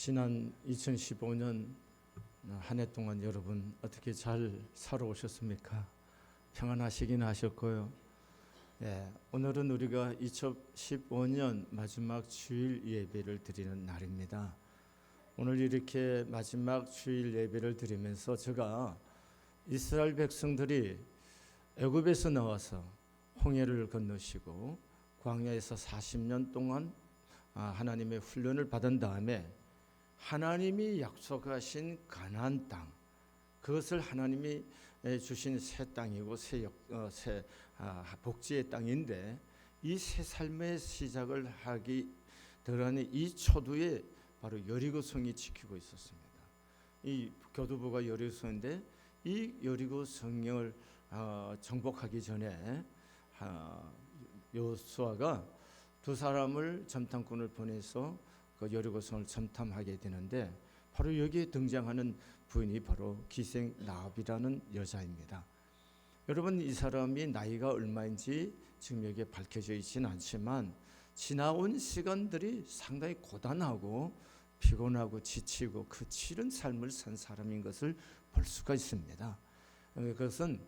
지난 2015년 한 해 동안 여러분 어떻게 잘 살아오셨습니까? 평안하시긴 하셨고요. 오늘은 우리가 2015년 마지막 주일 예배를 드리는 날입니다. 오늘 이렇게 마지막 주일 예배를 드리면서 제가 이스라엘 백성들이 애굽에서 나와서 홍해를 건너시고 광야에서 40년 동안 하나님의 훈련을 받은 다음에 하나님이 약속하신 가나안 땅, 그것을 하나님이 주신 새 땅이고 새 복지의 땅인데, 이 새 삶의 시작을 하기 들어가는 이 초두에 바로 여리고성이 지키고 있었습니다. 이 교두보가 여리고성인데, 이 여리고성을 정복하기 전에 여호수아가 두 사람을 점탐꾼을 보내서 그 여리고성을 점탐하게 되는데, 바로 여기에 등장하는 부인이 바로 기생 라합이라는 여자입니다. 여러분, 이 사람이 나이가 얼마인지 지금 여기에 밝혀져 있지는 않지만 지나온 시간들이 상당히 고단하고 피곤하고 지치고 그 치른 삶을 산 사람인 것을 볼 수가 있습니다. 그것은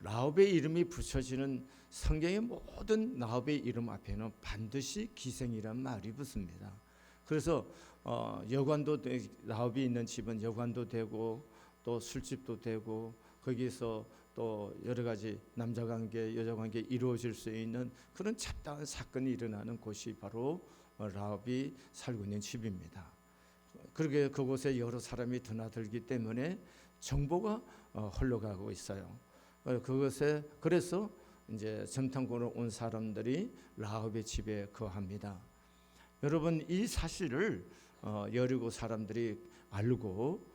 라합의 이름이 붙여지는 성경의 모든 라합의 이름 앞에는 반드시 기생이란 말이 붙습니다. 그래서 여관도 라합이 있는 집은 여관도 되고 또 술집도 되고, 거기에서 또 여러 가지 남자 관계 여자 관계 이루어질 수 있는 그런 잡다한 사건이 일어나는 곳이 바로 라합이 살고 있는 집입니다. 그렇게 그곳에 여러 사람이 드나들기 때문에 정보가 흘러가고 있어요. 그것에 그래서 이제 점탐꾼으로 온 사람들이 라합의 집에 거합니다. 여러분, 이 사실을 여리고 사람들이 알고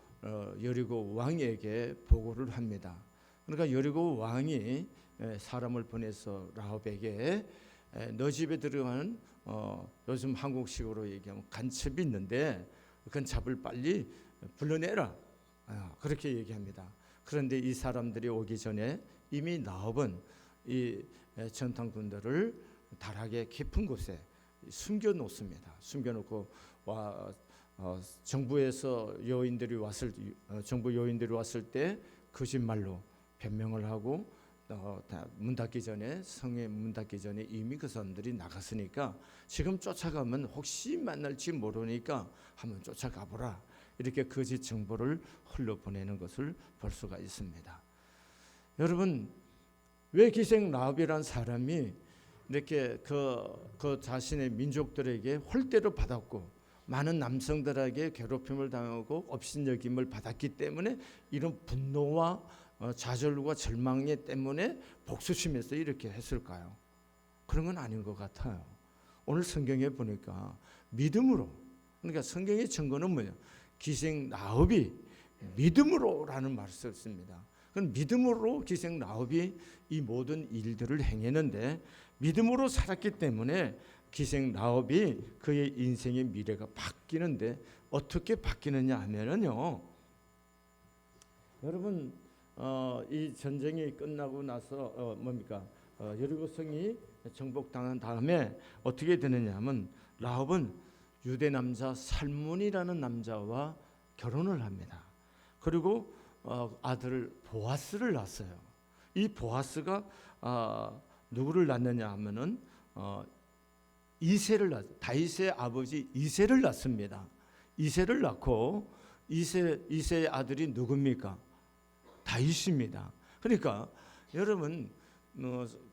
여리고 왕에게 보고를 합니다. 그러니까 여리고 왕이 사람을 보내서 라합에게 너 집에 들어가는 요즘 한국식으로 얘기하면 간첩이 있는데 그 간첩을 빨리 불러내라, 그렇게 얘기합니다. 그런데 이 사람들이 오기 전에 이미 라합은 이 전탐꾼들을 다락의 깊은 곳에 숨겨놓습니다. 숨겨놓고 정부 요인들이 왔을 때 거짓말로 변명을 하고 문 닫기 전에, 성에 문 닫기 전에 이미 그 사람들이 나갔으니까 지금 쫓아가면 혹시 만날지 모르니까 한번 쫓아가 보라, 이렇게 거짓 정보를 흘려보내는 것을 볼 수가 있습니다. 여러분, 왜 기생 라합이라는 사람이 이렇게 그 자신의 민족들에게 홀대를 받았고 많은 남성들에게 괴롭힘을 당하고 업신여김을 받았기 때문에 이런 분노와 좌절과 절망 때문에 복수심에서 이렇게 했을까요? 그런 건 아닌 것 같아요. 오늘 성경에 보니까 믿음으로, 그러니까 성경의 증거는 뭐예요? 기생 라합이 믿음으로라는 말을 썼습니다. 그럼 믿음으로 기생 라합이 이 모든 일들을 행했는데, 믿음으로 살았기 때문에 기생 라합이 그의 인생의 미래가 바뀌는데, 어떻게 바뀌느냐 하면은요, 여러분, 이 전쟁이 끝나고 나서 여리고성이 정복당한 다음에 어떻게 되느냐 하면, 라합은 유대 남자 살몬이라는 남자와 결혼을 합니다. 그리고 아들 보아스를 낳았어요. 이 보아스가 누구를 낳느냐 하면은 다윗의 아버지 이새를 낳습니다. 이새를 낳고 이새의 아들이 누굽니까? 다윗입니다. 그러니까 여러분,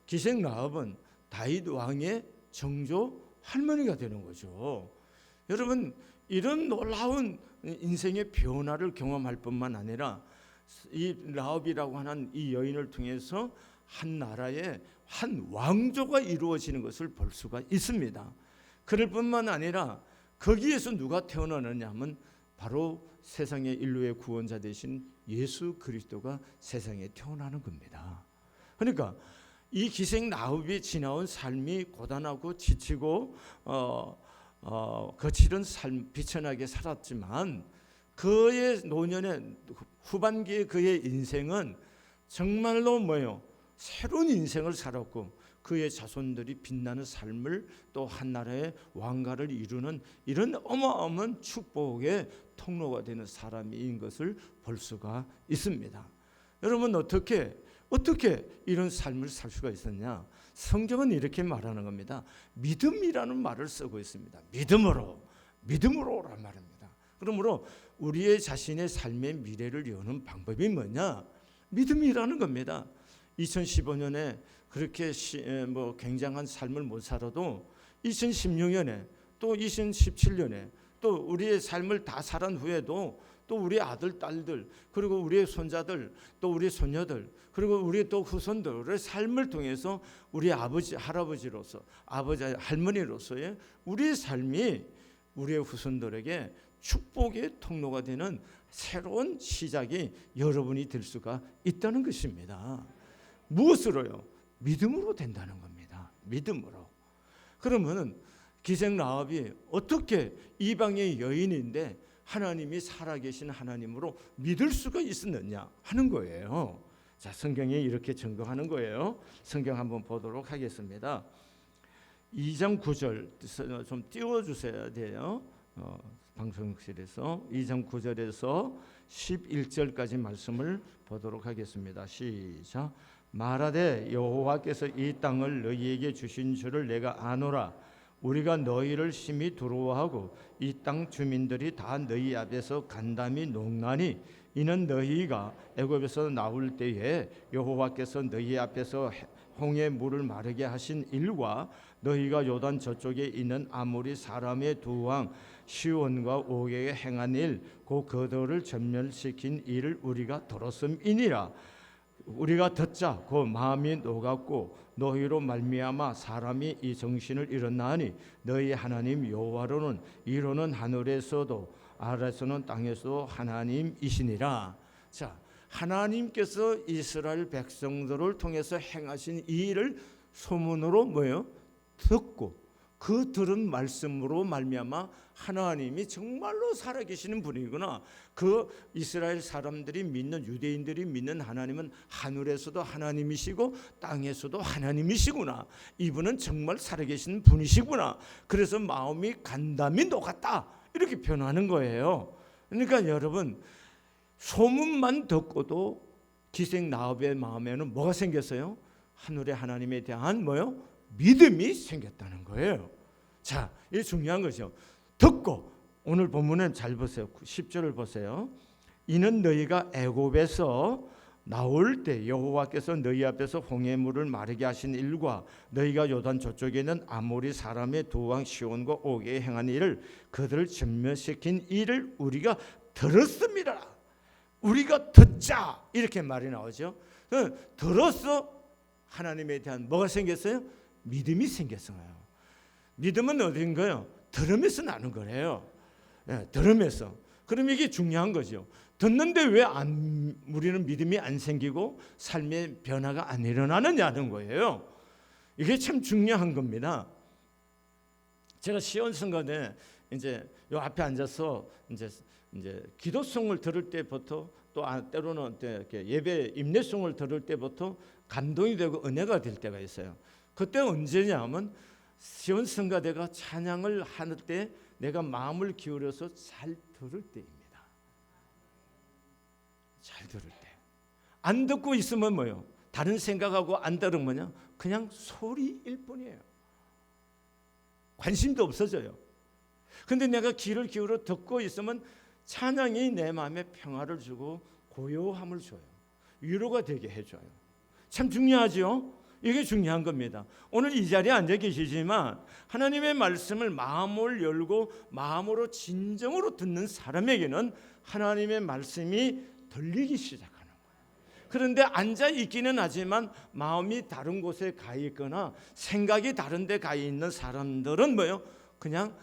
기생 라합은 다윗 왕의 정조 할머니가 되는 거죠. 여러분, 이런 놀라운 인생의 변화를 경험할 뿐만 아니라 이 라합이라고 하는 이 여인을 통해서 한 나라의 한 왕조가 이루어지는 것을 볼 수가 있습니다. 그럴 뿐만 아니라 거기에서 누가 태어나느냐 하면 바로 세상의 인류의 구원자 되신 예수 그리스도가 세상에 태어나는 겁니다. 그러니까 이 기생 라합이 지나온 삶이 고단하고 지치고 거칠은 삶, 비천하게 살았지만 그의 노년의 후반기의 그의 인생은 정말로 새로운 인생을 살았고, 그의 자손들이 빛나는 삶을 또 한나라의 왕가를 이루는 이런 어마어마한 축복의 통로가 되는 사람인 것을 볼 수가 있습니다. 여러분 어떻게 이런 삶을 살 수가 있었냐? 성경은 이렇게 말하는 겁니다. 믿음이라는 말을 쓰고 있습니다. 믿음으로란 말입니다. 그러므로 우리의 자신의 삶의 미래를 여는 방법이 뭐냐? 믿음이라는 겁니다. 2015년에 그렇게 굉장한 삶을 못 살아도 2016년에 또 2017년에 또 우리의 삶을 다 살은 후에도 또 우리 아들, 딸들, 그리고 우리의 손자들, 또 우리 손녀들, 그리고 우리 또 후손들의 삶을 통해서 우리 아버지, 할아버지로서, 아버지, 할머니로서의 우리의 삶이 우리의 후손들에게 축복의 통로가 되는 새로운 시작이 여러분이 될 수가 있다는 것입니다. 무엇으로요? 믿음으로 된다는 겁니다. 믿음으로. 그러면 기생 라합이 어떻게 이방의 여인인데 하나님이 살아계신 하나님으로 믿을 수가 있었느냐 하는 거예요. 자, 성경이 이렇게 증거하는 거예요. 성경 한번 보도록 하겠습니다. 2장 9절 좀 띄워주셔야 돼요. 방송국실에서 2장 9절에서 11절까지 말씀을 보도록 하겠습니다. 시작. 말하되 여호와께서 이 땅을 너희에게 주신 줄을 내가 아노라. 우리가 너희를 심히 두려워하고 이 땅 주민들이 다 너희 앞에서 간담이 농나니 이는 너희가 애굽에서 나올 때에 여호와께서 너희 앞에서 홍해 물을 마르게 하신 일과 너희가 요단 저쪽에 있는 아모리 사람의 두 왕 시온과 오게에 행한 일, 곧 그들을 전멸시킨 일을 우리가 들었음이니라. 우리가 듣자 그 마음이 녹았고 너희로 말미암아 사람이 이 정신을 잃었나니 너희 하나님 여호와로는 이로는 하늘에서도 아래서는 땅에서도 하나님이시니라. 자, 하나님께서 이스라엘 백성들을 통해서 행하신 이 일을 소문으로 뭐예요? 듣고 그 들은 말씀으로 말미암아 하나님이 정말로 살아계시는 분이구나. 그 이스라엘 사람들이 믿는 유대인들이 믿는 하나님은 하늘에서도 하나님이시고 땅에서도 하나님이시구나. 이분은 정말 살아계시는 분이시구나. 그래서 마음이 간담이 녹았다. 이렇게 표현하는 거예요. 그러니까 여러분 소문만 듣고도 기생 라합의 마음에는 뭐가 생겼어요? 하늘의 하나님에 대한 뭐요? 믿음이 생겼다는 거예요. 자, 이게 중요한 거죠. 듣고 오늘 본문은 잘 보세요. 10절을 보세요. 이는 너희가 애굽에서 나올 때 여호와께서 너희 앞에서 홍해물을 마르게 하신 일과 너희가 요단 저쪽에 있는 아모리 사람의 두 왕 시온과 오게에 행한 일을 그들을 전멸시킨 일을 우리가 들었습니다. 우리가 듣자 이렇게 말이 나오죠. 들었어. 하나님에 대한 뭐가 생겼어요? 믿음이 생겼어요. 믿음은 어딘가요? 들으면서 나는 거래요. 들으면서. 그럼 이게 중요한 거죠. 듣는데 왜 우리는 믿음이 안 생기고 삶의 변화가 안 일어나느냐는 거예요. 이게 참 중요한 겁니다. 제가 시온성가 때 이제 요 앞에 앉아서 이제 기도송을 들을 때부터 또 때로는 이렇게 예배 임례송을 들을 때부터 감동이 되고 은혜가 될 때가 있어요. 그때 언제냐면 시온 성가대가 찬양을 하는 때 내가 마음을 기울여서 잘 들을 때입니다. 잘 들을 때. 안 듣고 있으면 뭐요? 다른 생각하고 안 들으면 뭐냐? 그냥 소리일 뿐이에요. 관심도 없어져요. 근데 내가 귀를 기울여 듣고 있으면 찬양이 내 마음에 평화를 주고 고요함을 줘요. 위로가 되게 해줘요. 참 중요하죠? 이게 중요한 겁니다. 오늘 이 자리에 앉아 계시지만 하나님의 말씀을 마음을 열고 마음으로 진정으로 듣는 사람에게는 하나님의 말씀이 들리기 시작하는 거예요. 그런데 앉아 있기는 하지만 마음이 다른 곳에 가 있거나 생각이 다른 데 가 있는 사람들은 뭐예요? 그냥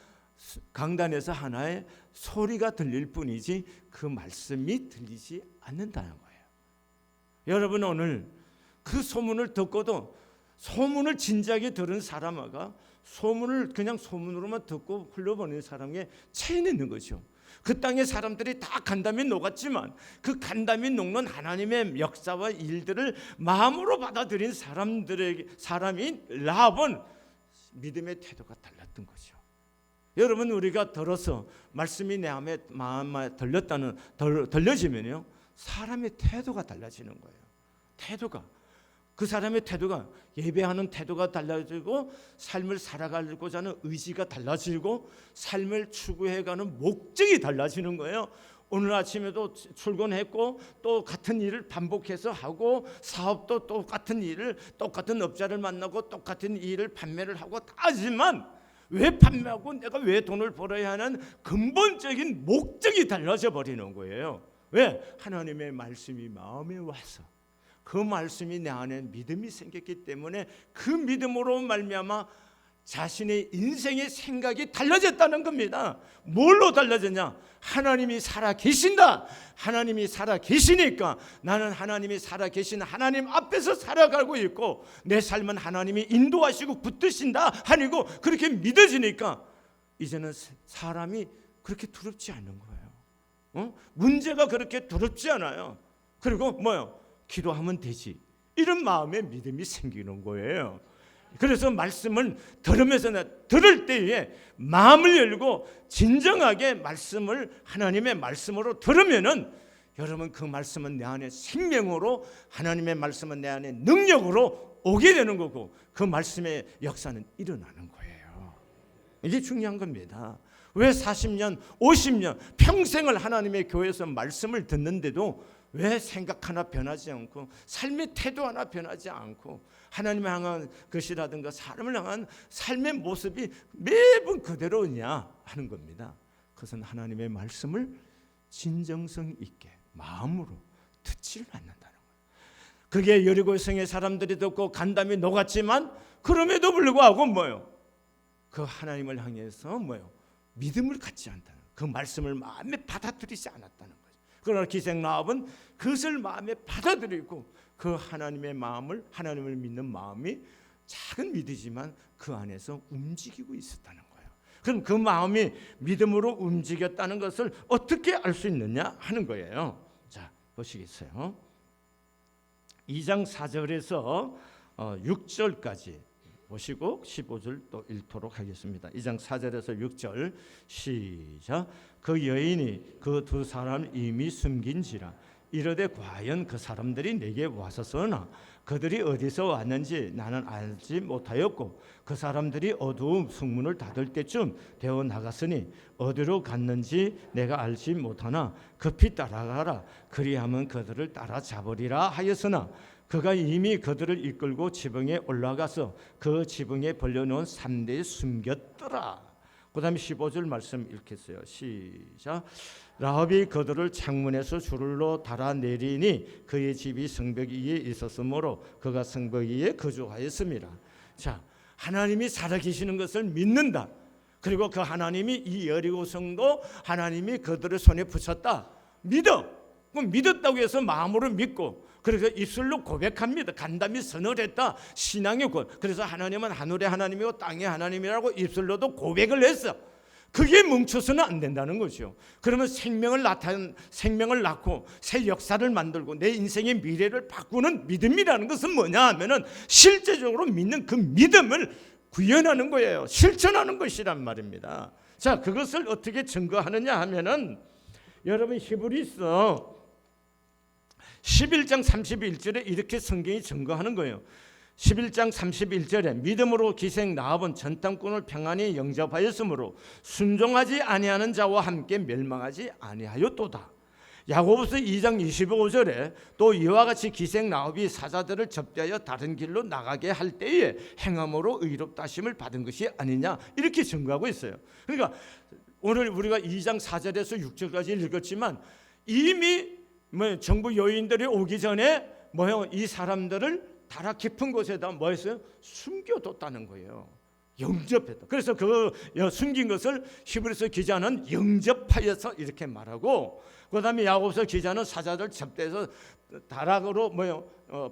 강단에서 하나의 소리가 들릴 뿐이지 그 말씀이 들리지 않는다는 거예요. 여러분 오늘 그 소문을 듣고도 소문을 진지하게 들은 사람과 소문을 그냥 소문으로만 듣고 흘려보내는 사람의 차이는 있는 거죠. 그 땅의 사람들이 다 간담이 녹았지만 그 간담이 녹는 하나님의 역사와 일들을 마음으로 받아들인 사람인 라합은 믿음의 태도가 달랐던 거죠. 여러분, 우리가 들어서 말씀이 내 마음에 들려지면요, 사람의 태도가 달라지는 거예요. 태도가, 그 사람의 태도가, 예배하는 태도가 달라지고 삶을 살아가고자 하는 의지가 달라지고 삶을 추구해가는 목적이 달라지는 거예요. 오늘 아침에도 출근했고 또 같은 일을 반복해서 하고, 사업도 똑같은 일을, 똑같은 업자를 만나고 똑같은 일을 판매를 하고 다 하지만 왜 판매하고 내가 왜 돈을 벌어야 하는 근본적인 목적이 달라져 버리는 거예요. 왜? 하나님의 말씀이 마음에 와서 그 말씀이 내 안에 믿음이 생겼기 때문에 그 믿음으로 말미암아 자신의 인생의 생각이 달라졌다는 겁니다. 뭘로 달라졌냐? 하나님이 살아 계신다. 하나님이 살아 계시니까 나는 하나님이 살아 계신 하나님 앞에서 살아가고 있고 내 삶은 하나님이 인도하시고 붙드신다 하니고 그렇게 믿어지니까 이제는 사람이 그렇게 두렵지 않는 거예요. 문제가 그렇게 두렵지 않아요. 그리고 뭐요? 기도하면 되지, 이런 마음의 믿음이 생기는 거예요. 그래서 말씀을 들으면서 들을 때에 마음을 열고 진정하게 말씀을 하나님의 말씀으로 들으면은 여러분, 그 말씀은 내 안에 생명으로, 하나님의 말씀은 내 안에 능력으로 오게 되는 거고 그 말씀의 역사는 일어나는 거예요. 이게 중요한 겁니다. 왜 40년, 50년 평생을 하나님의 교회에서 말씀을 듣는데도 왜 생각 하나 변하지 않고 삶의 태도 하나 변하지 않고 하나님을 향한 것이라든가 사람을 향한 삶의 모습이 매번 그대로냐 하는 겁니다. 그것은 하나님의 말씀을 진정성 있게 마음으로 듣지를 않는다는 거예요. 그게 여리고성의 사람들이 듣고 간담이 녹았지만 그럼에도 불구하고 뭐요? 그 하나님을 향해서 뭐요? 믿음을 갖지 않다는, 그 말씀을 마음에 받아들이지 않았다는 거예요. 그러나 기생 라합은 그것을 마음에 받아들이고 그 하나님의 마음을, 하나님을 믿는 마음이 작은 믿음이지만 그 안에서 움직이고 있었다는 거예요. 그럼 그 마음이 믿음으로 움직였다는 것을 어떻게 알 수 있느냐 하는 거예요. 자, 보시겠어요? 2장 4절에서 6절까지 보시고 15절 또 읽도록 하겠습니다. 2장 4절에서 6절 시작. 그 여인이 그 두 사람을 이미 숨긴지라 이르되 과연 그 사람들이 내게 와서서나 그들이 어디서 왔는지 나는 알지 못하였고 그 사람들이 어두운 성문을 닫을 때쯤 되어 나갔으니 어디로 갔는지 내가 알지 못하나 급히 따라가라 그리하면 그들을 따라잡으리라 하였으나 그가 이미 그들을 이끌고 지붕에 올라가서 그 지붕에 벌려놓은 산대에 숨겼더라. 그 다음에 15절 말씀 읽겠어요. 시작. 라합이 그들을 창문에서 줄로 달아내리니 그의 집이 성벽 위에 있었으므로 그가 성벽 위에 거주하였습니다. 자, 하나님이 살아계시는 것을 믿는다. 그리고 그 하나님이 이 여리고성도 하나님이 그들의 손에 붙였다. 믿어. 그럼 믿었다고 해서 마음으로 믿고 그래서 입술로 고백합니다. 간담이 선을 했다. 신앙의 곧. 그래서 하나님은 하늘의 하나님이고 땅의 하나님이라고 입술로도 고백을 했어. 그게 멈춰서는 안 된다는 거죠. 그러면 생명을 낳고 새 역사를 만들고 내 인생의 미래를 바꾸는 믿음이라는 것은 뭐냐 하면은 실제적으로 믿는 그 믿음을 구현하는 거예요. 실천하는 것이란 말입니다. 자, 그것을 어떻게 증거하느냐 하면은 여러분 히브리서 11장 31절에 이렇게 성경이 증거하는 거예요. 11장 31절에 믿음으로 기생 라합은 전탐꾼을 평안히 영접하였으므로 순종하지 아니하는 자와 함께 멸망하지 아니하였도다. 야고보서 2장 25절에 또 이와 같이 기생 라합이 사자들을 접대하여 다른 길로 나가게 할 때에 행함으로 의롭다 하심을 받은 것이 아니냐 이렇게 증거하고 있어요. 그러니까 오늘 우리가 2장 4절에서 6절까지 읽었지만 이미 정부 요인들이 오기 전에 이 사람들을 다락 깊은 곳에다 뭐했어요? 숨겨뒀다는 거예요. 영접했다. 그래서 그 숨긴 것을 히브리서 기자는 영접하여서 이렇게 말하고, 그 다음에 야고보서 기자는 사자들 접대해서 다락으로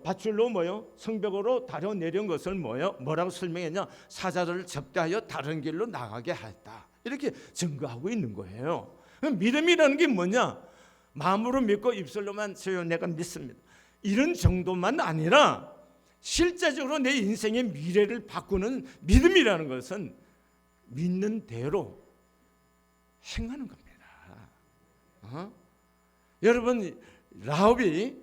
밧줄로 성벽으로 다려 내린 것을 뭐라고 설명했냐? 사자들을 접대하여 다른 길로 나가게 했다. 이렇게 증거하고 있는 거예요. 믿음이라는 게 뭐냐? 마음으로 믿고 입술로만 저요 내가 믿습니다. 이런 정도만 아니라 실제적으로 내 인생의 미래를 바꾸는 믿음이라는 것은 믿는 대로 행하는 겁니다. 여러분, 라합이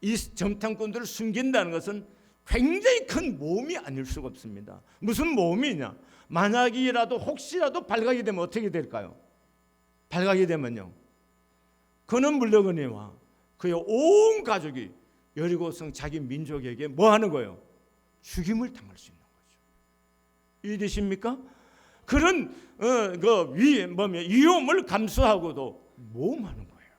이 점탕꾼들을 숨긴다는 것은 굉장히 큰 모험이 아닐 수가 없습니다. 무슨 모험이냐? 만약이라도 혹시라도 발각이 되면 어떻게 될까요? 발각이 되면요, 그는 물러거니와 그의 온 가족이 여리고성 자기 민족에게 뭐 하는 거예요? 죽임을 당할 수 있는 거죠. 이해되십니까? 그런 위험을 감수하고도 모험하는 거예요.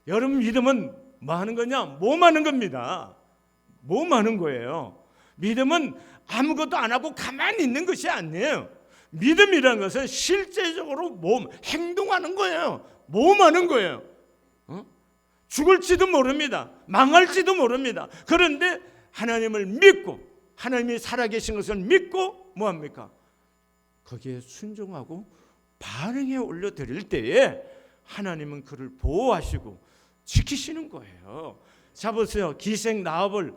여러분, 믿음은 뭐 하는 거냐? 모험하는 겁니다. 모험하는 거예요. 믿음은 아무것도 안 하고 가만히 있는 것이 아니에요. 믿음이라는 것은 실제적으로 행동하는 거예요. 모험하는 거예요. 죽을지도 모릅니다. 망할지도 모릅니다. 그런데 하나님을 믿고 하나님이 살아계신 것을 믿고 뭐합니까? 거기에 순종하고 반응에 올려드릴 때에 하나님은 그를 보호하시고 지키시는 거예요. 자 보세요. 기생 라합을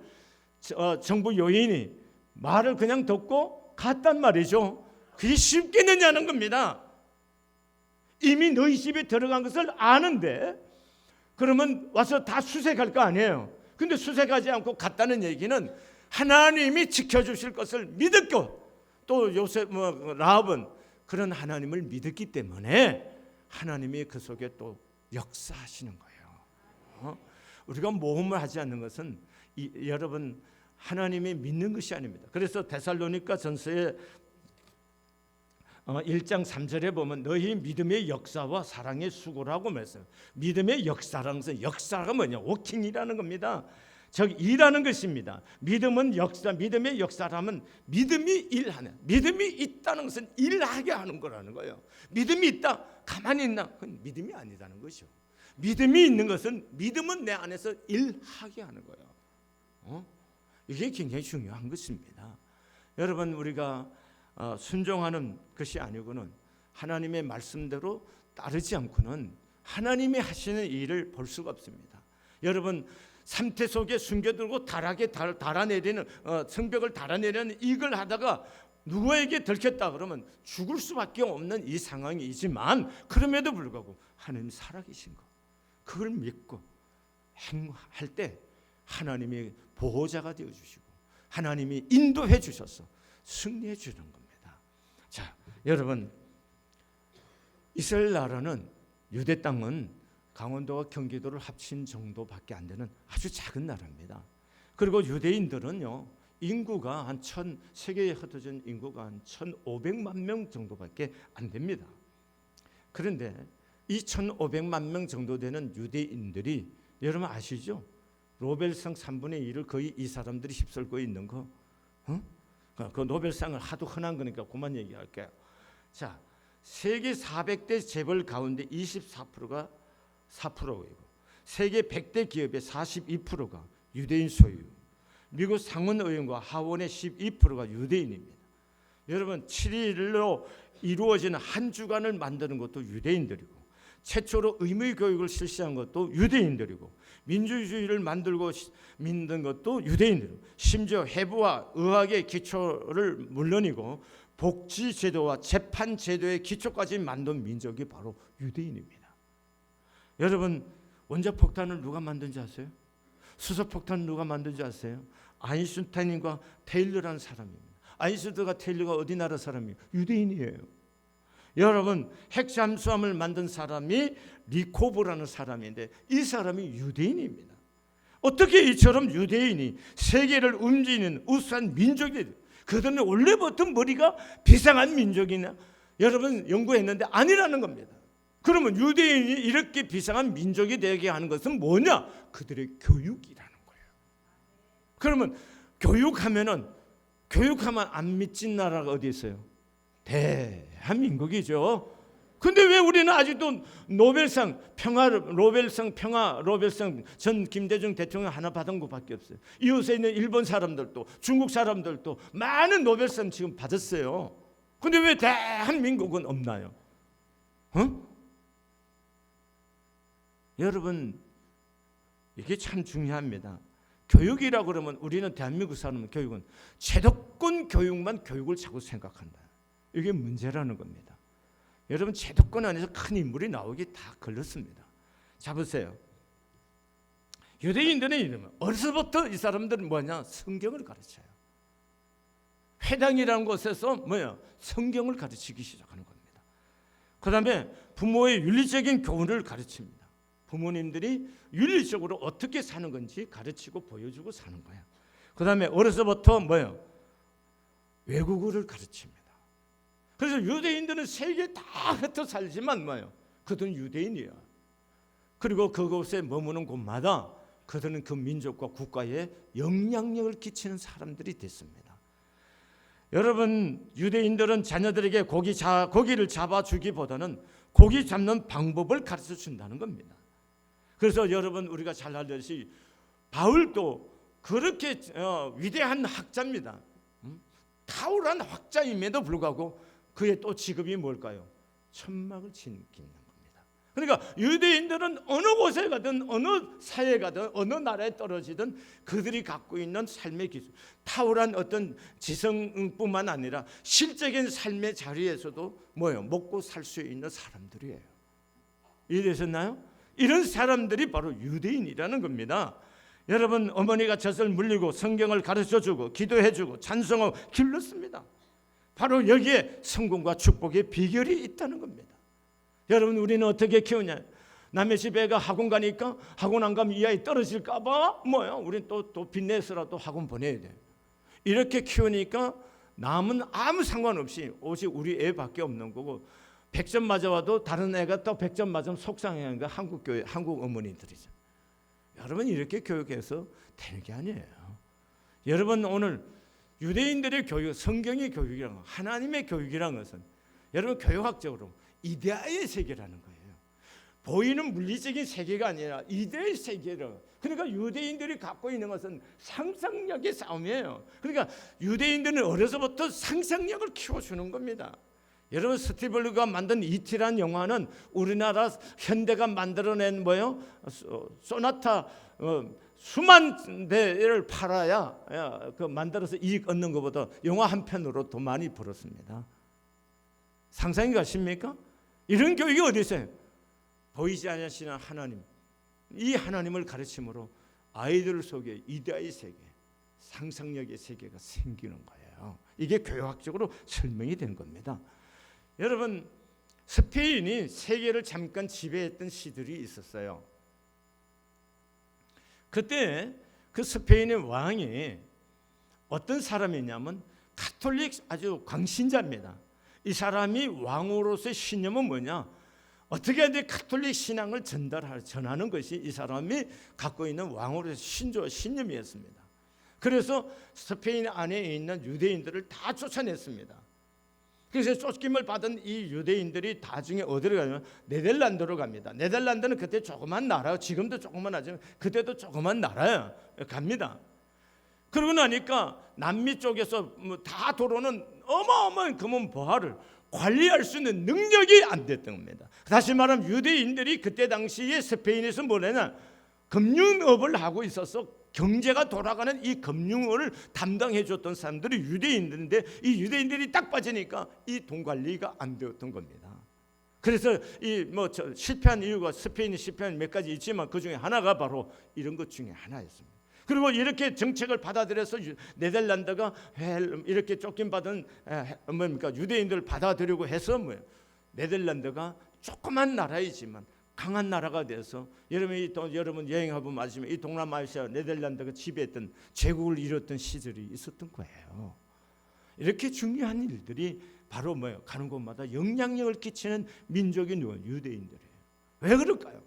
정부 요인이 말을 그냥 듣고 갔단 말이죠. 그게 쉽겠느냐는 겁니다. 이미 너희 집에 들어간 것을 아는데 그러면 와서 다 수색할 거 아니에요. 근데 수색하지 않고 갔다는 얘기는 하나님이 지켜주실 것을 믿었고, 또 라합은 그런 하나님을 믿었기 때문에 하나님이 그 속에 또 역사하시는 거예요. 우리가 모험을 하지 않는 것은 여러분, 하나님이 믿는 것이 아닙니다. 그래서 데살로니가 전서의 1장 3절에 보면 너희 믿음의 역사와 사랑의 수고라고 말했어요. 믿음의 역사라는 것은, 역사가 뭐냐? 워킹이라는 겁니다. 즉 일하는 것입니다. 믿음은 역사, 믿음의 역사라면 믿음이 일하는, 믿음이 있다는 것은 일하게 하는 거라는 거예요. 믿음이 있다, 가만히 있나? 그건 믿음이 아니라는 것이죠. 믿음이 있는 것은, 믿음은 내 안에서 일하게 하는 거예요. 이게 굉장히 중요한 것입니다. 여러분, 우리가 순종하는 것이 아니고는 하나님의 말씀대로 따르지 않고는 하나님이 하시는 일을 볼 수가 없습니다. 여러분, 삼태 속에 숨겨두고 달하게 달아내리는 성벽을 달아내려는 이걸 하다가 누구에게 들켰다 그러면 죽을 수밖에 없는 이 상황이지만, 그럼에도 불구하고 하나님 살아계신 거, 그걸 믿고 행할 때 하나님이 보호자가 되어주시고 하나님이 인도해 주셔서 승리해 주는 겁니다. 자, 여러분, 이스라엘 나라는, 유대 땅은 강원도와 경기도를 합친 정도밖에 안 되는 아주 작은 나라입니다. 그리고 유대인들은요, 인구가 세계에 흩어진 인구가 한 1,500만 명 정도밖에 안 됩니다. 그런데 이 1,500만 명 정도 되는 유대인들이, 여러분 아시죠? 노벨상 3분의 1을 거의 이 사람들이 휩쓸고 있는 거. 그 노벨상을 하도 흔한 거니까 그만 얘기할게요. 자, 세계 400대 재벌 가운데 24%가 4%이고, 세계 100대 기업의 42%가 유대인 소유, 미국 상원 의원과 하원의 12%가 유대인입니다. 여러분, 7일로 이루어지는 한 주간을 만드는 것도 유대인들이고, 최초로 의무 교육을 실시한 것도 유대인들이고, 민주주의를 만든 것도 유대인들이고, 심지어 해부와 의학의 기초를 물론이고 복지 제도와 재판 제도의 기초까지 만든 민족이 바로 유대인입니다. 여러분, 원자폭탄을 누가 만든지 아세요? 수소폭탄을 누가 만든지 아세요? 아인슈타인과 테일러라는 사람입니다. 아인슈타인과 테일러가 어디 나라 사람이에요? 유대인이에요. 여러분, 핵잠수함을 만든 사람이 리코브라는 사람인데 이 사람이 유대인입니다. 어떻게 이처럼 유대인이 세계를 움직이는 우수한 민족이, 그들은 원래부터 머리가 비상한 민족이냐? 여러분, 연구했는데 아니라는 겁니다. 그러면 유대인이 이렇게 비상한 민족이 되게 하는 것은 뭐냐? 그들의 교육이라는 거예요. 그러면 교육하면 안 미친 나라가 어디 있어요? 대한민국이죠. 근데 왜 우리는 아직도 노벨상 전 김대중 대통령 하나 받은 것밖에 없어요. 이웃에 있는 일본 사람들도, 중국 사람들도 많은 노벨상 지금 받았어요. 근데 왜 대한민국은 없나요? 여러분 이게 참 중요합니다. 교육이라고 그러면 우리는 대한민국 사람은 교육은 제도권 교육만 교육을 자꾸 생각한다. 이게 문제라는 겁니다. 여러분 제도권 안에서 큰 인물이 나오기 다 걸렸습니다. 자 보세요. 유대인들은 이러면 어려서부터 이 사람들은 뭐냐? 성경을 가르쳐요. 회당이라는 곳에서 뭐야? 성경을 가르치기 시작하는 겁니다. 그 다음에 부모의 윤리적인 교훈을 가르칩니다. 부모님들이 윤리적으로 어떻게 사는 건지 가르치고 보여주고 사는 거야. 그 다음에 어려서부터 뭐예요? 외국어를 가르칩니다. 그래서 유대인들은 세계 다 흩어 살지만 뭐예요? 그들은 유대인이야. 그리고 그곳에 머무는 곳마다 그들은 그 민족과 국가에 영향력을 끼치는 사람들이 됐습니다. 여러분 유대인들은 자녀들에게 고기를 잡아주기보다는 고기 잡는 방법을 가르쳐 준다는 겁니다. 그래서 여러분 우리가 잘 알듯이 바울도 그렇게 위대한 학자입니다. 탁월한 학자임에도 불구하고 그의 또 직업이 뭘까요? 천막을 지키는 겁니다. 그러니까 유대인들은 어느 곳에 가든 어느 사회에 가든 어느 나라에 떨어지든 그들이 갖고 있는 삶의 기술, 탁월한 어떤 지성뿐만 아니라 실적인 삶의 자리에서도 뭐예요? 먹고 살 수 있는 사람들이에요. 이해되셨나요? 이런 사람들이 바로 유대인이라는 겁니다. 여러분 어머니가 젖을 물리고 성경을 가르쳐주고 기도해주고 찬송하고 길렀습니다. 바로 여기에 성공과 축복의 비결이 있다는 겁니다. 여러분 우리는 어떻게 키우냐? 남의 집에 학원 가니까 학원 안 가면 이 아이 떨어질까 봐 뭐야? 우리는 또 빚내서라도 학원 보내야 돼. 이렇게 키우니까 남은 아무 상관없이 오직 우리 애밖에 없는 거고 100점 맞아와도 다른 애가 또 100점 맞으면 속상해하는 거 한국 어머니들이죠. 여러분 이렇게 교육해서 되는 게 아니에요. 여러분 오늘 유대인들의 교육, 성경의 교육이란 하나님의 교육이란 것은 여러분 교육학적으로 이데아의 세계라는 거예요. 보이는 물리적인 세계가 아니라 이데아의 세계로. 그러니까 유대인들이 갖고 있는 것은 상상력의 싸움이에요. 그러니까 유대인들은 어려서부터 상상력을 키워주는 겁니다. 여러분 스티블리가 만든 E.T.라는 영화는 우리나라 현대가 만들어낸 뭐예요? 소나타 수만 대를 팔아야 그 만들어서 이익 얻는 것보다 영화 한 편으로 더 많이 벌었습니다. 상상이 가십니까? 이런 교육이 어디 있어요? 보이지 않으시는 하나님, 이 하나님을 가르침으로 아이들 속에 이데아의 세계, 상상력의 세계가 생기는 거예요. 이게 교육학적으로 설명이 된 겁니다. 여러분 스페인이 세계를 잠깐 지배했던 시들이 있었어요. 그때 그 스페인의 왕이 어떤 사람이냐면 가톨릭 아주 광신자입니다. 이 사람이 왕으로서의 신념은 뭐냐? 어떻게 하든 가톨릭 신앙을 전하는 것이 이 사람이 갖고 있는 왕으로서의 신념이었습니다. 그래서 스페인 안에 있는 유대인들을 다 쫓아냈습니다. 그래서 쫓김을 받은 이 유대인들이 나중에 어디로 가냐면 네덜란드로 갑니다. 네덜란드는 그때 조그만 나라요. 지금도 조그만 하지만 그때도 조그만 나라예요. 갑니다. 그러고 나니까 남미 쪽에서 다 들어오는 어마어마한 금은 보화를 관리할 수 있는 능력이 안 됐던 겁니다. 다시 말하면 유대인들이 그때 당시에 스페인에서 뭐냐면 금융업을 하고 있어서 경제가 돌아가는 이 금융을 담당해 줬던 사람들이 유대인들인데 이 유대인들이 딱 빠지니까 이 돈 관리가 안 되었던 겁니다. 그래서 이 실패한 이유가 스페인이 실패한 몇 가지 있지만 그 중에 하나가 바로 이런 것 중에 하나였습니다. 그리고 이렇게 정책을 받아들여서 네덜란드가 이렇게 쫓김받은 유대인들을 받아들이고 해서 네덜란드가 조그만 나라이지만 강한 나라가 돼서 여러분 여행해보면 아시면 이 동남아시아 네덜란드가 지배했던 제국을 이뤘던 시절이 있었던 거예요. 이렇게 중요한 일들이 바로 가는 곳마다 영향력을 끼치는 민족이 유대인들이에요. 왜 그럴까요?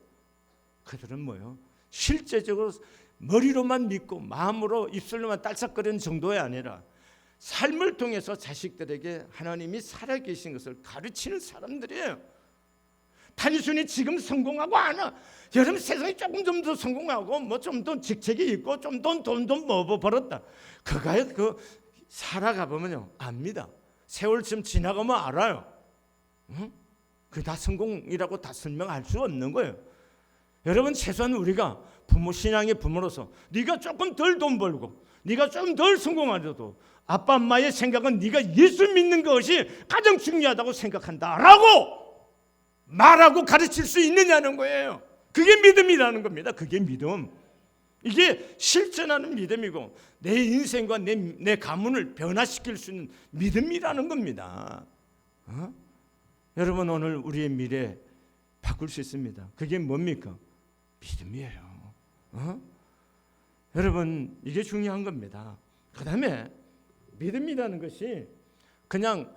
그들은 실제적으로 머리로만 믿고 마음으로 입술로만 딸싹거리는 정도가 아니라 삶을 통해서 자식들에게 하나님이 살아계신 것을 가르치는 사람들이에요. 단순히 지금 성공하고 안 여러분 세상에 조금 좀 더 성공하고 좀 더 직책이 있고 좀 더 돈도 벌었다. 그거 살아가 보면요 압니다. 세월쯤 지나가면 알아요. 그게 다 성공이라고 다 설명할 수 없는 거예요. 여러분 최소한 우리가 부모 신앙의 부모로서 네가 조금 덜 돈 벌고 네가 좀 덜 성공하더라도 아빠 엄마의 생각은 네가 예수 믿는 것이 가장 중요하다고 생각한다라고 말하고 가르칠 수 있느냐는 거예요. 그게 믿음이라는 겁니다. 그게 믿음. 이게 실천하는 믿음이고 내 인생과 내 가문을 변화시킬 수 있는 믿음이라는 겁니다. 여러분 오늘 우리의 미래 바꿀 수 있습니다. 그게 뭡니까? 믿음이에요. 여러분 이게 중요한 겁니다. 그 다음에 믿음이라는 것이 그냥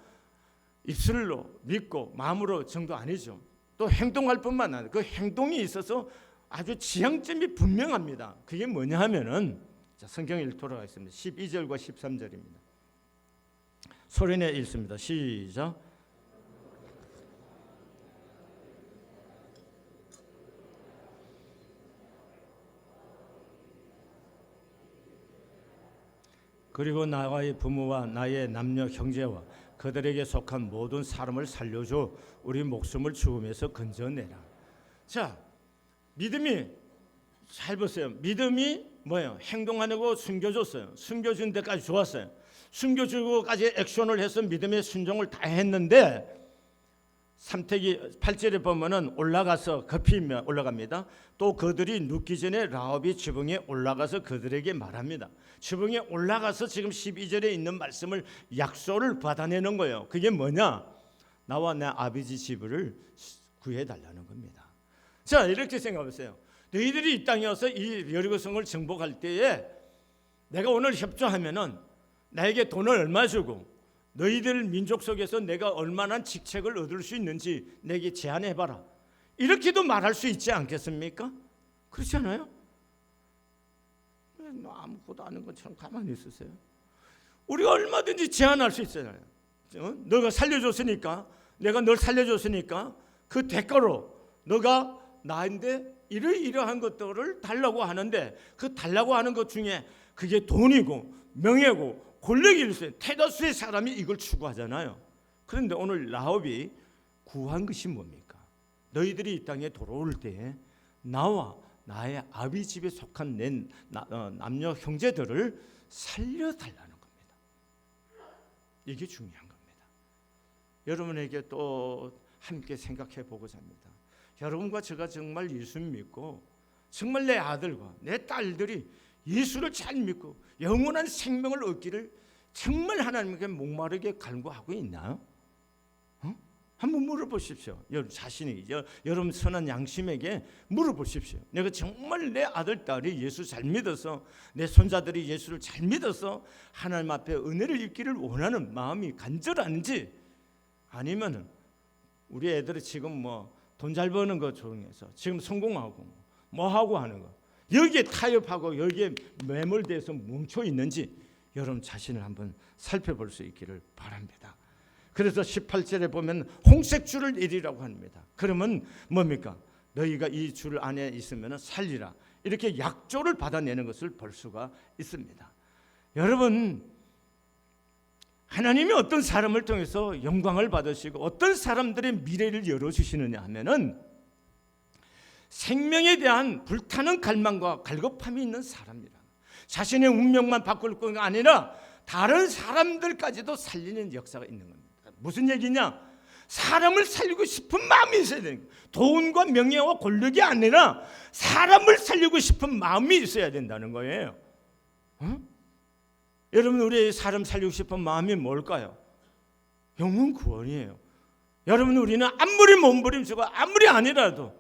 입술로 믿고 마음으로 정도 아니죠. 또 행동할 뿐만 아니라 그 행동이 있어서 아주 지향점이 분명합니다. 그게 뭐냐 하면은 성경에 돌아가겠습니다. 12절과 13절입니다. 소리내 읽습니다. 시작. 그리고 나의 부모와 나의 남녀 형제와 그들에게 속한 모든 사람을 살려줘 우리 목숨을 죽음에서 건져내라. 자, 믿음이 잘 보세요. 믿음이 뭐예요? 행동하려고 숨겨줬어요. 숨겨준 데까지 좋았어요. 숨겨주고까지 액션을 해서 믿음의 순종을 다 했는데 삼태기 8절에 보면은 올라가서 급히 올라갑니다. 또 그들이 눕기 전에 라합이 지붕에 올라가서 그들에게 말합니다. 지붕에 올라가서 지금 12절에 있는 말씀을 약속을 받아내는 거예요. 그게 뭐냐? 나와 내 아버지 집을 구해달라는 겁니다. 자, 이렇게 생각해보세요. 너희들이 이 땅에 와서 이 여리고성을 정복할 때에 내가 오늘 협조하면은 나에게 돈을 얼마 주고 너희들 민족 속에서 내가 얼마나 직책을 얻을 수 있는지 내게 제안해봐라. 이렇게도 말할 수 있지 않겠습니까? 그렇지 않아요? 아무것도 아닌 것처럼 가만히 있으세요. 우리가 얼마든지 제안할 수 있잖아요. 너가 살려줬으니까, 내가 널 살려줬으니까 그 대가로 너가 나한테 이러이러한 것들을 달라고 하는데 그 달라고 하는 것 중에 그게 돈이고 명예고 권력이 있어요. 대다수의 사람이 이걸 추구하잖아요. 그런데 오늘 라합이 구한 것이 뭡니까? 너희들이 이 땅에 돌아올 때에 나와 나의 아비 집에 속한 내 남녀 형제들을 살려달라는 겁니다. 이게 중요한 겁니다. 여러분에게 또 함께 생각해 보고자 합니다. 여러분과 제가 정말 예수 믿고 정말 내 아들과 내 딸들이 예수를 잘 믿고 영원한 생명을 얻기를 정말 하나님께 목마르게 간구하고 있나요? 한번 물어보십시오. 여러분 자신이 여러분 선한 양심에게 물어보십시오. 내가 정말 내 아들 딸이 예수 잘 믿어서 내 손자들이 예수를 잘 믿어서 하나님 앞에 은혜를 입기를 원하는 마음이 간절한지, 아니면은 우리 애들이 지금 뭐 돈 잘 버는 거 중에서 지금 성공하고 뭐 하고 하는 거 여기에 타협하고 여기에 매몰돼서 뭉쳐 있는지 여러분 자신을 한번 살펴볼 수 있기를 바랍니다. 그래서 18절에 보면 홍색줄을 내리라고 합니다. 그러면 뭡니까? 너희가 이 줄 안에 있으면 살리라. 이렇게 약조를 받아내는 것을 볼 수가 있습니다. 여러분, 하나님이 어떤 사람을 통해서 영광을 받으시고 어떤 사람들의 미래를 열어주시느냐 하면은 생명에 대한 불타는 갈망과 갈급함이 있는 사람이라. 자신의 운명만 바꿀 것이 아니라 다른 사람들까지도 살리는 역사가 있는 겁니다. 무슨 얘기냐? 사람을 살리고 싶은 마음이 있어야 되는 거예요. 돈과 명예와 권력이 아니라 사람을 살리고 싶은 마음이 있어야 된다는 거예요. 여러분, 우리 사람 살리고 싶은 마음이 뭘까요? 영혼 구원이에요. 여러분, 우리는 아무리 몸부림치고 아무리 아니라도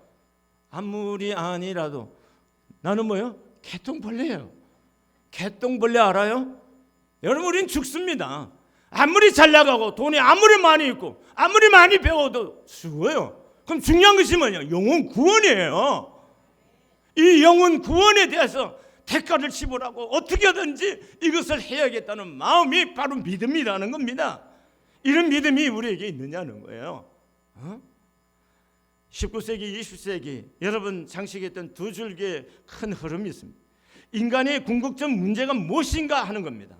나는 뭐예요? 개똥벌레예요. 개똥벌레 알아요? 여러분, 우리는 죽습니다. 아무리 잘 나가고 돈이 아무리 많이 있고 아무리 많이 배워도 죽어요. 그럼 중요한 것이 뭐냐? 영혼 구원이에요. 이 영혼 구원에 대해서 대가를 치르라고 어떻게든지 이것을 해야겠다는 마음이 바로 믿음이라는 겁니다. 이런 믿음이 우리에게 있느냐는 거예요. 19세기, 20세기 여러분 장식했던 두 줄기의 큰 흐름이 있습니다. 인간의 궁극적 문제가 무엇인가 하는 겁니다.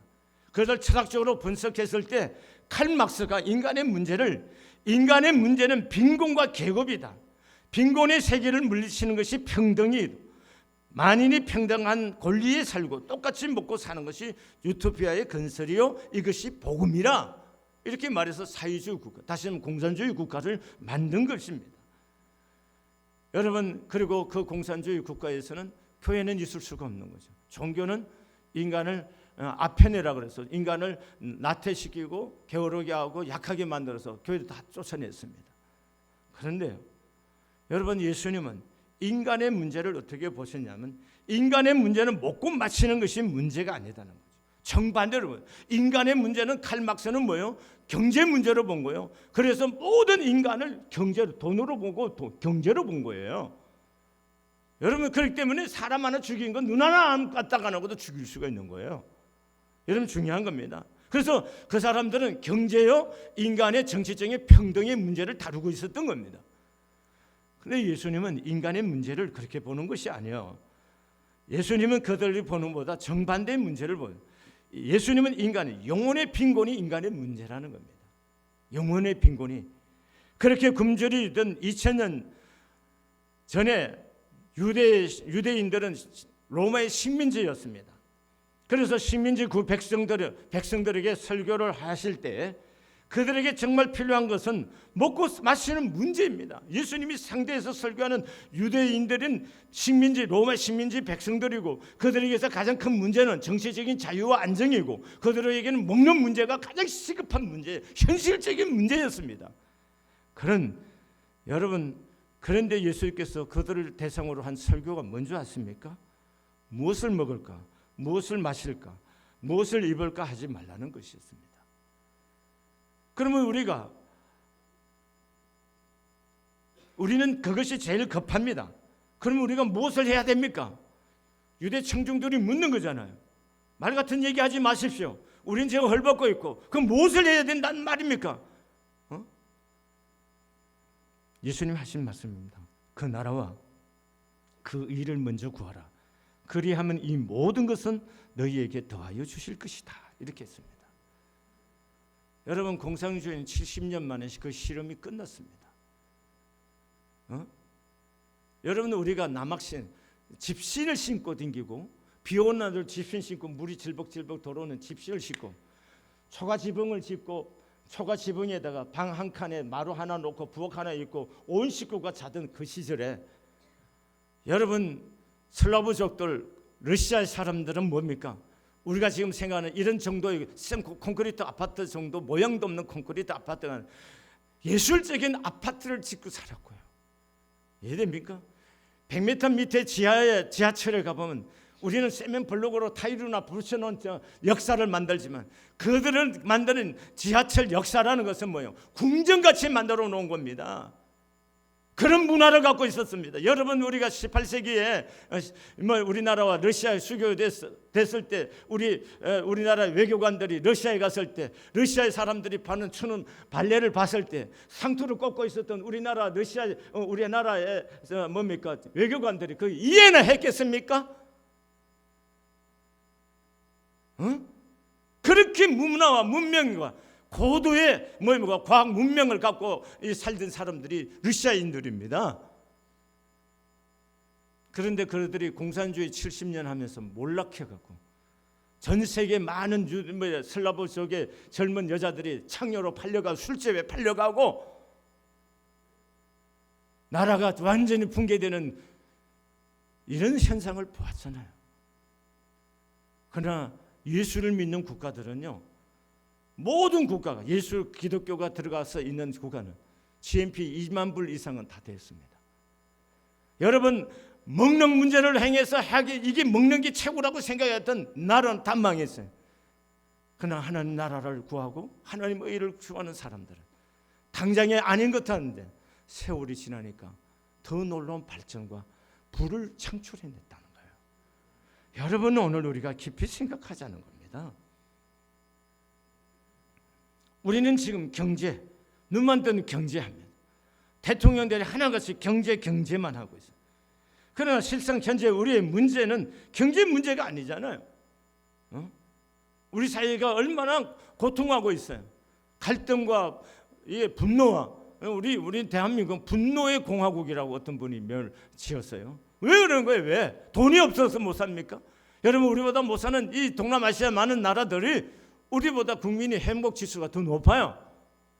그것을 철학적으로 분석했을 때 칼 막스가 인간의 문제는 빈곤과 계급이다, 빈곤의 세계를 물리치는 것이 평등이, 만인이 평등한 권리에 살고 똑같이 먹고 사는 것이 유토피아의 건설이요 이것이 복음이라, 이렇게 말해서 사회주의 국가, 다시 한번 공산주의 국가를 만든 것입니다. 여러분, 그리고 그 공산주의 국가에서는 교회는 있을 수가 없는 거죠. 종교는 인간을 아페네라 그래서 인간을 나태시키고 게으르게 하고 약하게 만들어서 교회를 다 쫓아냈습니다. 그런데 여러분, 예수님은 인간의 문제를 어떻게 보셨냐면, 인간의 문제는 먹고 마시는 것이 문제가 아니다는 거죠. 정반대로 인간의 문제는 칼막스는 뭐예요? 경제 문제로 본 거예요. 그래서 모든 인간을 경제로, 돈으로 보고 경제로 본 거예요. 여러분, 그렇기 때문에 사람 하나 죽인 건 눈 하나 까딱 안 하고도 죽일 수가 있는 거예요. 여러분, 중요한 겁니다. 그래서 그 사람들은 경제요 인간의 정치적인 평등의 문제를 다루고 있었던 겁니다. 그런데 예수님은 인간의 문제를 그렇게 보는 것이 아니에요. 예수님은 그들이 보는 것보다 정반대의 문제를 보여요. 예수님은 인간의 영혼의 빈곤이 인간의 문제라는 겁니다. 영혼의 빈곤이. 그렇게 굶주리던 2000년 전에 유대인들은 로마의 식민지였습니다. 그래서 식민지 그 백성들에게 설교를 하실 때 그들에게 정말 필요한 것은 먹고 마시는 문제입니다. 예수님이 상대해서 설교하는 유대인들은 로마 식민지 백성들이고, 그들에게서 가장 큰 문제는 정치적인 자유와 안정이고, 그들에게는 먹는 문제가 가장 시급한 문제, 현실적인 문제였습니다. 여러분, 그런데 예수님께서 그들을 대상으로 한 설교가 뭔지 아십니까? 무엇을 먹을까? 무엇을 마실까? 무엇을 입을까 하지 말라는 것이었습니다. 그러면 우리는 그것이 제일 급합니다. 그러면 우리가 무엇을 해야 됩니까? 유대 청중들이 묻는 거잖아요. 말 같은 얘기 하지 마십시오. 우리는 지금 헐벗고 있고, 그럼 무엇을 해야 된다는 말입니까? 예수님 하신 말씀입니다. 그 나라와 그 의를 먼저 구하라. 그리하면 이 모든 것은 너희에게 더하여 주실 것이다. 이렇게 했습니다. 여러분, 공산주의는 70년 만에 그 실험이 끝났습니다. 여러분, 우리가 남학신 집신을 신고 댕기고, 비 오는 날도 집신 신고, 물이 질벅질벅 들어오는 집신을 신고, 초가 지붕을 짓고, 초가 지붕에다가 방 한 칸에 마루 하나 놓고 부엌 하나 있고 온 식구가 자던 그 시절에, 여러분, 슬라브족들, 러시아 사람들은 뭡니까? 우리가 지금 생각하는 이런 정도의 콘크리트 아파트 정도 모양도 없는 콘크리트 아파트가 예술적인 아파트를 짓고 살았고요. 이해됩니까? 100m 밑에 지하철에 가보면 우리는 세면 블록으로 타일이나 붙여놓은 역사를 만들지만, 그들은 만드는 지하철 역사라는 것은 뭐예요? 궁전같이 만들어 놓은 겁니다. 그런 문화를 갖고 있었습니다. 여러분, 우리가 18세기에 우리나라와 러시아에 수교됐을 때 우리나라 외교관들이 러시아에 갔을 때 러시아의 사람들이 추는 발레를 봤을 때 상투를 꽂고 있었던 우리나라의 외교관들이 그 이해는 했겠습니까? 그렇게 문화와 문명과 고도의 과학 문명을 갖고 살던 사람들이 러시아인들입니다. 그런데 그들이 공산주의 70년 하면서 몰락해갖고 전 세계 많은 슬라브 쪽의 젊은 여자들이 창녀로 팔려가고 술집에 팔려가고 나라가 완전히 붕괴되는 이런 현상을 보았잖아요. 그러나 예수를 믿는 국가들은요, 모든 국가가, 기독교가 들어가서 있는 국가는 GNP 2만 불 이상은 다 됐습니다. 여러분, 먹는 문제를 행해서 이게 먹는 게 최고라고 생각했던 나라는 다 망했어요. 그러나 하나님 나라를 구하고 하나님의 의를 구하는 사람들은 당장에 아닌 것 같은데 세월이 지나니까 더 놀라운 발전과 부를 창출해냈다는 거예요. 여러분, 오늘 우리가 깊이 생각하자는 겁니다. 우리는 지금 경제, 눈만 뜨는 경제합니다. 대통령들이 하나같이 경제만 하고 있어요. 그러나 실상 현재 우리의 문제는 경제 문제가 아니잖아요. 우리 사회가 얼마나 고통하고 있어요. 갈등과 분노와 우리 대한민국은 분노의 공화국이라고 어떤 분이 지었어요. 왜 그러는 거예요? 왜? 돈이 없어서 못 삽니까? 여러분, 우리보다 못 사는 이 동남아시아 많은 나라들이 우리보다 국민의 행복 지수가 더 높아요.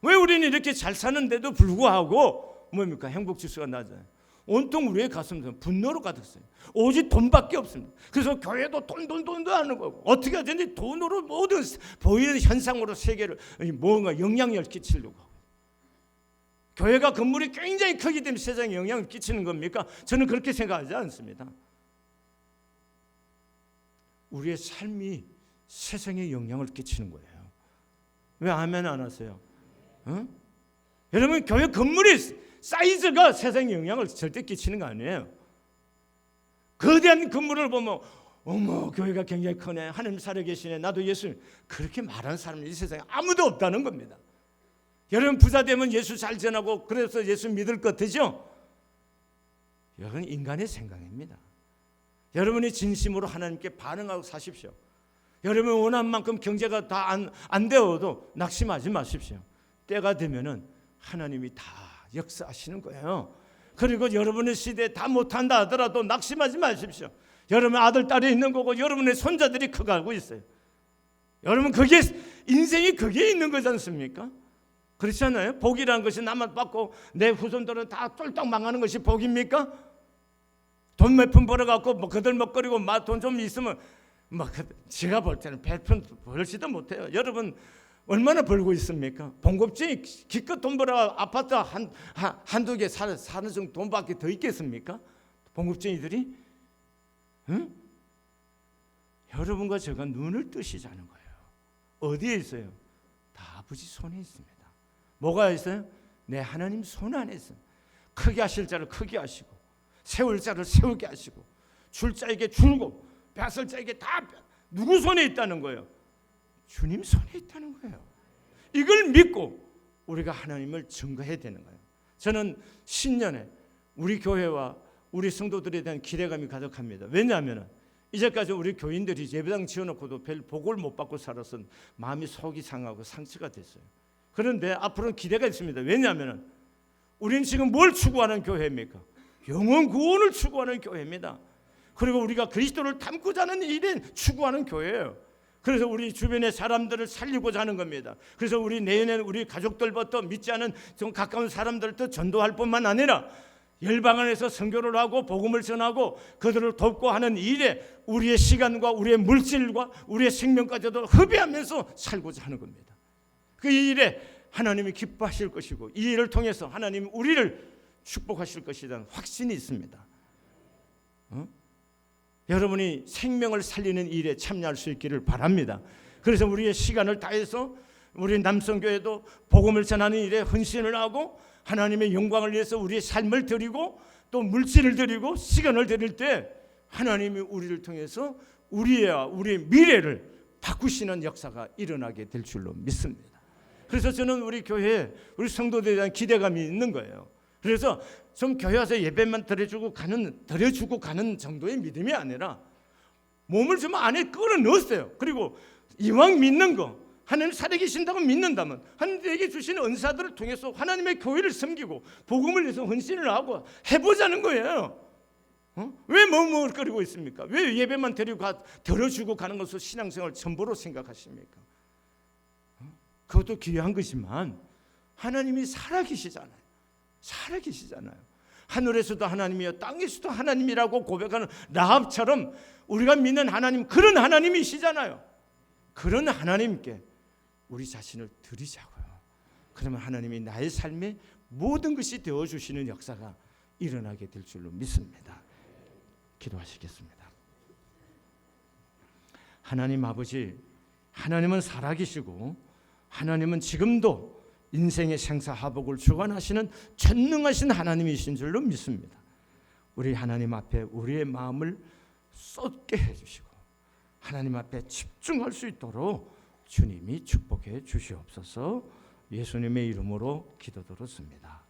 왜 우리는 이렇게 잘 사는데도 불구하고 뭡니까? 행복 지수가 낮아요. 온통 우리의 가슴은 분노로 가득해요. 오직 돈밖에 없습니다. 그래서 교회도 돈도 하는 거고, 어떻게 하든지 돈으로 모든 보이는 현상으로 세계를 뭔가 영향력을 끼치려고 하고, 교회가 건물이 굉장히 크기 때문에 세상에 영향을 끼치는 겁니까? 저는 그렇게 생각하지 않습니다. 우리의 삶이 세상에 영향을 끼치는 거예요. 왜 아멘 안 하세요? 여러분, 교회 건물이 사이즈가 세상에 영향을 절대 끼치는 거 아니에요. 거대한 건물을 보면 어머, 교회가 굉장히 크네, 하나님 살아계시네, 나도 예수, 그렇게 말하는 사람은 이 세상에 아무도 없다는 겁니다. 여러분, 부자 되면 예수 잘 전하고 그래서 예수 믿을 것 같으죠? 이건 인간의 생각입니다. 여러분이 진심으로 하나님께 반응하고 사십시오. 여러분 원하는 만큼 경제가 다 안 되어도 낙심하지 마십시오. 때가 되면은 하나님이 다 역사하시는 거예요. 그리고 여러분의 시대에 다 못한다 하더라도 낙심하지 마십시오. 여러분 아들, 딸이 있는 거고 여러분의 손자들이 커가고 있어요. 여러분, 그게 인생이 그게 있는 거지 않습니까? 그렇지 않아요? 복이라는 것이 나만 받고 내 후손들은 다 쫄딱 망하는 것이 복입니까? 돈 몇 푼 벌어갖고 뭐 거들먹거리고 돈 좀 있으면 제가 볼 때는 100푼 벌지도 못해요. 여러분 얼마나 벌고 있습니까? 봉급쟁이 기껏 돈 벌어 아파트 한두 개 사는 정도 돈밖에 더 있겠습니까? 봉급쟁이들이? 응? 여러분과 제가 눈을 뜨시자는 거예요. 어디에 있어요? 다 아버지 손에 있습니다. 뭐가 있어요? 내 하나님 손 안에 있어요. 크게 하실 자를 크게 하시고, 세울 자를 세우게 하시고, 줄 자에게 줄고, 뺏을 자에게 다 누구 손에 있다는 거예요? 주님 손에 있다는 거예요. 이걸 믿고 우리가 하나님을 증거해야 되는 거예요. 저는 신년에 우리 교회와 우리 성도들에 대한 기대감이 가득합니다. 왜냐하면 이제까지 우리 교인들이 예배당 지어놓고도 별 복을 못 받고 살아서 마음이 속이 상하고 상처가 됐어요. 그런데 앞으로는 기대가 있습니다. 왜냐하면 우리는 지금 뭘 추구하는 교회입니까? 영혼 구원을 추구하는 교회입니다. 그리고 우리가 그리스도를 닮고자 하는 일에 추구하는 교회예요. 그래서 우리 주변의 사람들을 살리고자 하는 겁니다. 그래서 우리 내년에는 우리 가족들부터 믿지 않은 좀 가까운 사람들도 전도할 뿐만 아니라 열방안에서 선교를 하고 복음을 전하고 그들을 돕고 하는 일에 우리의 시간과 우리의 물질과 우리의 생명까지도 허비하면서 살고자 하는 겁니다. 그 일에 하나님이 기뻐하실 것이고 이 일을 통해서 하나님이 우리를 축복하실 것이라는 확신이 있습니다. 여러분이 생명을 살리는 일에 참여할 수 있기를 바랍니다. 그래서 우리의 시간을 다해서 우리 남성교회도 복음을 전하는 일에 헌신을 하고 하나님의 영광을 위해서 우리의 삶을 드리고 또 물질을 드리고 시간을 드릴 때 하나님이 우리를 통해서 우리의 미래를 바꾸시는 역사가 일어나게 될 줄로 믿습니다. 그래서 저는 우리 교회에 우리 성도들에 대한 기대감이 있는 거예요. 그래서 좀 교회 와서 예배만 드려주고 가는 정도의 믿음이 아니라 몸을 좀 안에 끌어넣었어요. 그리고 이왕 믿는 거 하나님 살아계신다고 믿는다면 하나님에게 주시는 은사들을 통해서 하나님의 교회를 섬기고 복음을 위해서 헌신을 하고 해보자는 거예요. 왜 머뭇거리고 있습니까? 왜 예배만 드려주고 가는 것을 신앙생활 전부로 생각하십니까? 그것도 귀한 것이지만 하나님이 살아계시잖아요. 하늘에서도 하나님이요 땅에서도 하나님이라고 고백하는 라합처럼 우리가 믿는 하나님, 그런 하나님이시잖아요. 그런 하나님께 우리 자신을 드리자고요. 그러면 하나님이 나의 삶에 모든 것이 되어주시는 역사가 일어나게 될 줄로 믿습니다. 기도하시겠습니다. 하나님 아버지, 하나님은 살아계시고 하나님은 지금도 인생의 생사화복을 주관하시는 전능하신 하나님이신 줄로 믿습니다. 우리 하나님 앞에 우리의 마음을 쏟게 해주시고 하나님 앞에 집중할 수 있도록 주님이 축복해 주시옵소서. 예수님의 이름으로 기도드렸습니다.